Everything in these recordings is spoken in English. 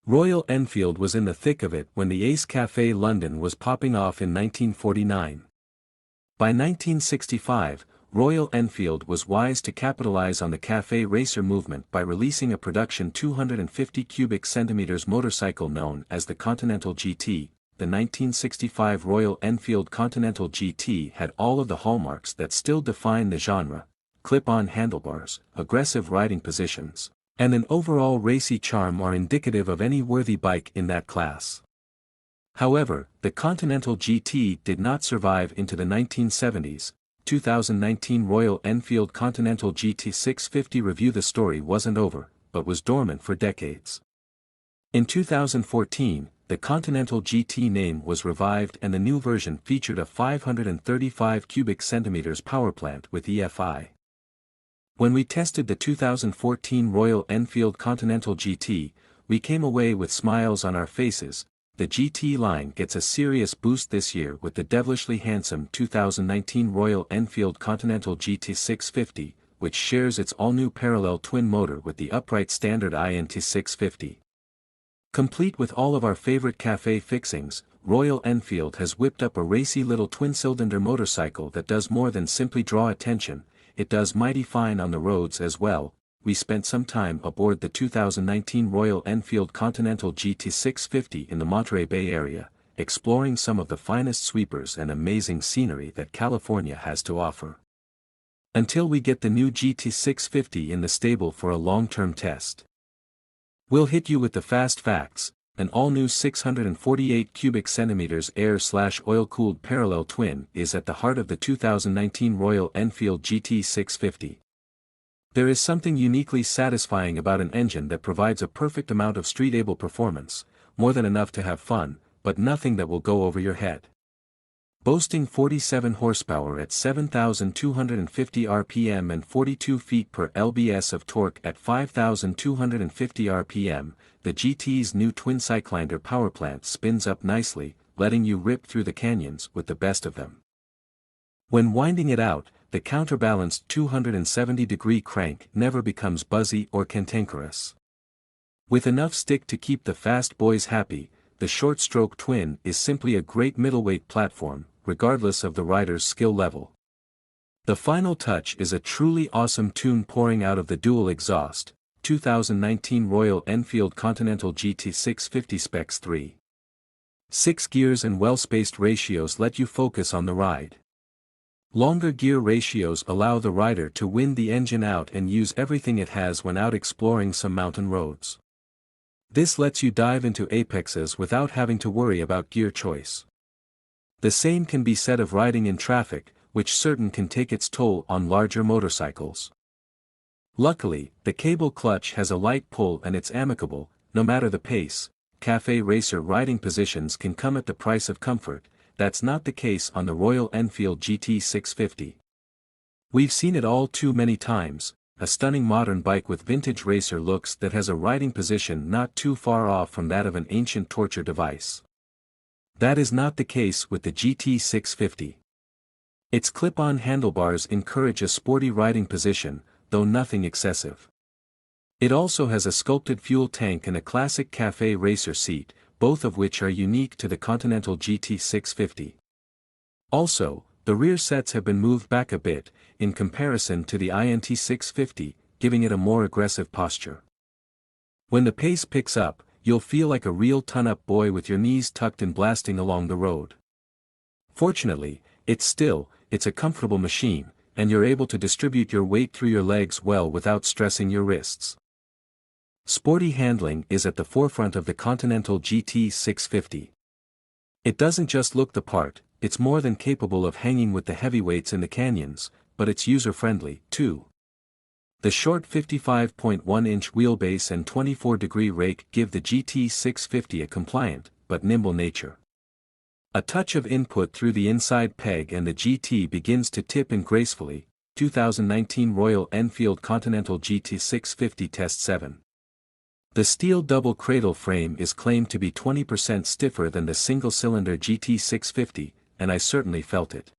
Royal Enfield was in the thick of it when the Ace Café London was popping off in 1949. By 1965, Royal Enfield was wise to capitalize on the café racer movement by releasing a production 250 cubic centimeters motorcycle known as the Continental GT. The 1965 Royal Enfield Continental GT had all of the hallmarks that still define the genre: clip-on handlebars, aggressive riding positions, and an overall racy charm are indicative of any worthy bike in that class. However, the Continental GT did not survive into the 1970s. 2019 Royal Enfield Continental GT 650 review. The story wasn't over, but was dormant for decades. In 2014, the Continental GT name was revived and the new version featured a 535 cubic centimeters powerplant with EFI. When we tested the 2014 Royal Enfield Continental GT, we came away with smiles on our faces. The GT line gets a serious boost this year with the devilishly handsome 2019 Royal Enfield Continental GT 650, which shares its all-new parallel twin motor with the upright standard INT 650. Complete with all of our favorite café fixings, Royal Enfield has whipped up a racy little twin-cylinder motorcycle that does more than simply draw attention. It does mighty fine on the roads as well. We spent some time aboard the 2019 Royal Enfield Continental GT 650 in the Monterey Bay area, exploring some of the finest sweepers and amazing scenery that California has to offer. Until we get the new GT 650 in the stable for a long-term test. We'll hit you with the fast facts. An all-new 648 cubic centimeters air/oil-cooled parallel twin is at the heart of the 2019 Royal Enfield GT 650. There is something uniquely satisfying about an engine that provides a perfect amount of street-able performance, more than enough to have fun, but nothing that will go over your head. Boasting 47 horsepower at 7,250 rpm and 42 feet per lbs of torque at 5,250 rpm, the GT's new twin-cylinder powerplant spins up nicely, letting you rip through the canyons with the best of them. When winding it out, the counterbalanced 270-degree crank never becomes buzzy or cantankerous. With enough stick to keep the fast boys happy, the short-stroke twin is simply a great middleweight platform, regardless of the rider's skill level. The final touch is a truly awesome tune pouring out of the dual exhaust, 2019 Royal Enfield Continental GT 650 Specs 3. 6 gears and well-spaced ratios let you focus on the ride. Longer gear ratios allow the rider to win the engine out and use everything it has when out exploring some mountain roads. This lets you dive into apexes without having to worry about gear choice. The same can be said of riding in traffic, which certain can take its toll on larger motorcycles. Luckily, the cable clutch has a light pull and it's amicable, no matter the pace. Café racer riding positions can come at the price of comfort. That's not the case on the Royal Enfield GT 650. We've seen it all too many times, a stunning modern bike with vintage racer looks that has a riding position not too far off from that of an ancient torture device. That is not the case with the GT 650. Its clip-on handlebars encourage a sporty riding position, though nothing excessive. It also has a sculpted fuel tank and a classic café racer seat, both of which are unique to the Continental GT 650. Also, the rear sets have been moved back a bit, in comparison to the INT 650, giving it a more aggressive posture. When the pace picks up, you'll feel like a real ton-up boy with your knees tucked in blasting along the road. Fortunately, it's a comfortable machine, and you're able to distribute your weight through your legs well without stressing your wrists. Sporty handling is at the forefront of the Continental GT 650. It doesn't just look the part, it's more than capable of hanging with the heavyweights in the canyons, but it's user-friendly, too. The short 55.1-inch wheelbase and 24-degree rake give the GT 650 a compliant, but nimble nature. A touch of input through the inside peg and the GT begins to tip in gracefully. 2019 Royal Enfield Continental GT 650 Test 7. The steel double cradle frame is claimed to be 20% stiffer than the single-cylinder GT 650, and I certainly felt it.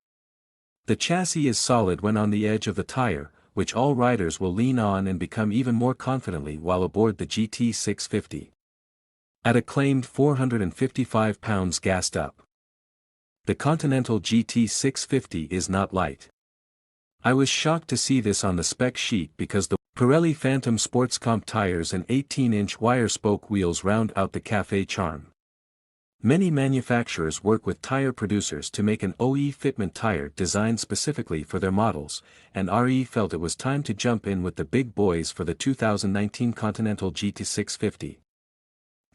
The chassis is solid when on the edge of the tire, which all riders will lean on and become even more confidently while aboard the GT 650. At a claimed 455 pounds gassed up. The Continental GT650 is not light. I was shocked to see this on the spec sheet because the Pirelli Phantom Sports Comp tires and 18-inch wire spoke wheels round out the cafe charm. Many manufacturers work with tire producers to make an OE fitment tire designed specifically for their models, and RE felt it was time to jump in with the big boys for the 2019 Continental GT650.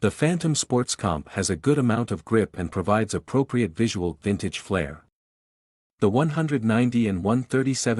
The Phantom Sports Comp has a good amount of grip and provides appropriate visual vintage flair. The 190 and 137